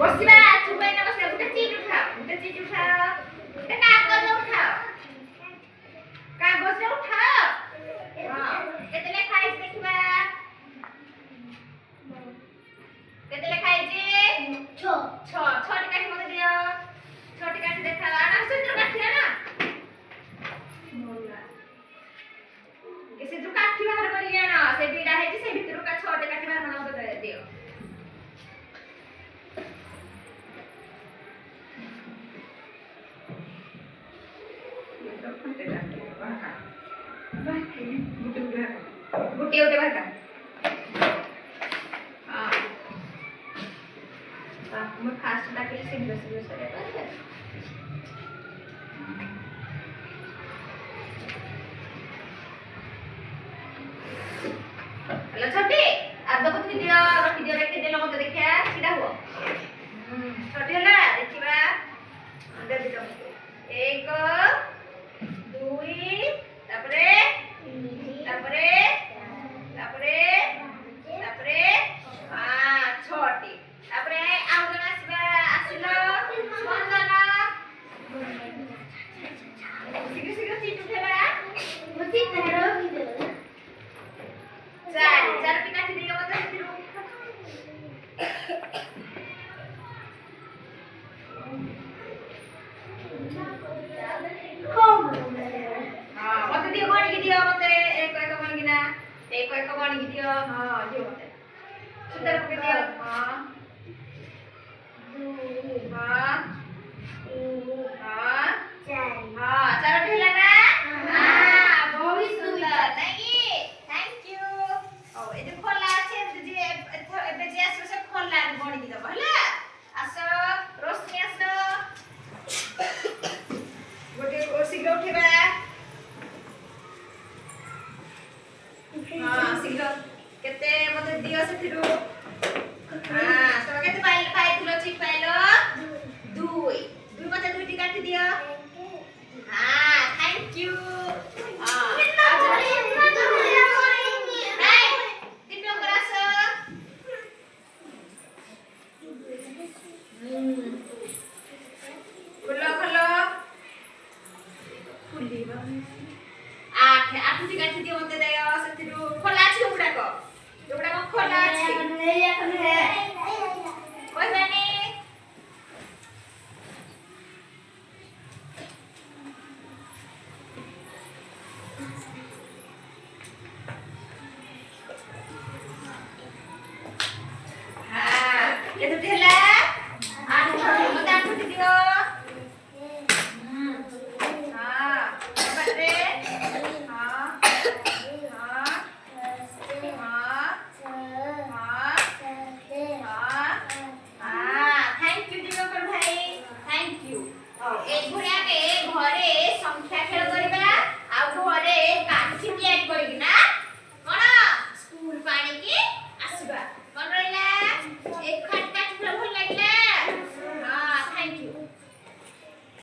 ବସିବା ଚୁପ୍ ହେଇନା ବସିବା ଗୋଟେ ଚିଟ୍ ଉଠାଅ ଗୋଟେ କାଗଜ ଉଠାଅ ହଁ କେତେ ଲେଖା ହେଇଛି ଦେଖିବା କେତେ ଲେଖା ହେଇଛି 6 6ଟି କାଠି ମତେ ଦିଅ 6ଟି କାଠି ଦେଖାଅ ଆଣ ସେଥିରୁ କାଠି ଆଣ ସେ ଯୋଉ କାଠି ବାହାର କରିକି ଆଣ ସେ ବିଡ଼ା ହେଇଛି ସେ ଭିତରୁ 6ଟି କାଠି ବାହାର କରି ମତେ ଦିଅ गुटी होते बरं का मग फास्ट टाकले सिंगल सरे हेलो छोटी अब तो कुछ दियो रखी दियो रखी दियो मते देखिया सीधा हुआ छोटी होला देखिबा दे दियो 1 2 तापरे तापरे तापरे तापरे 6टी तापरे आउ जण आसीबा आसिलो स्पंदना शीघ्र चिट उठेबा मुझे करो की चारटी काठी दियो मते सेतिरु मते दियो गणी की दियो मते एक गणी की ना एक गणी की दियो हां दियो मते सुंदर पके दियो हां 2 हां हां 4 हां चारोटी होला ना हां बहुत सुंदर नहीं थैंक यू ओ ए जे खोला আছে जे एबे जे आसे से खोला गणी की दबो हला आसो रोशनी आसो गोटे शीघ्र उठेबा हां शीघ्र केते मते दियो सेथिरु हां तो केते पाइलो चिट पाइलो 2 मते 2टी काटी दियो हां थैंक यू हां खोलो खोलो खुलीबा 8टी काटी दियो मते दयो सेथिरु खोला अछि उडाको खोला अछि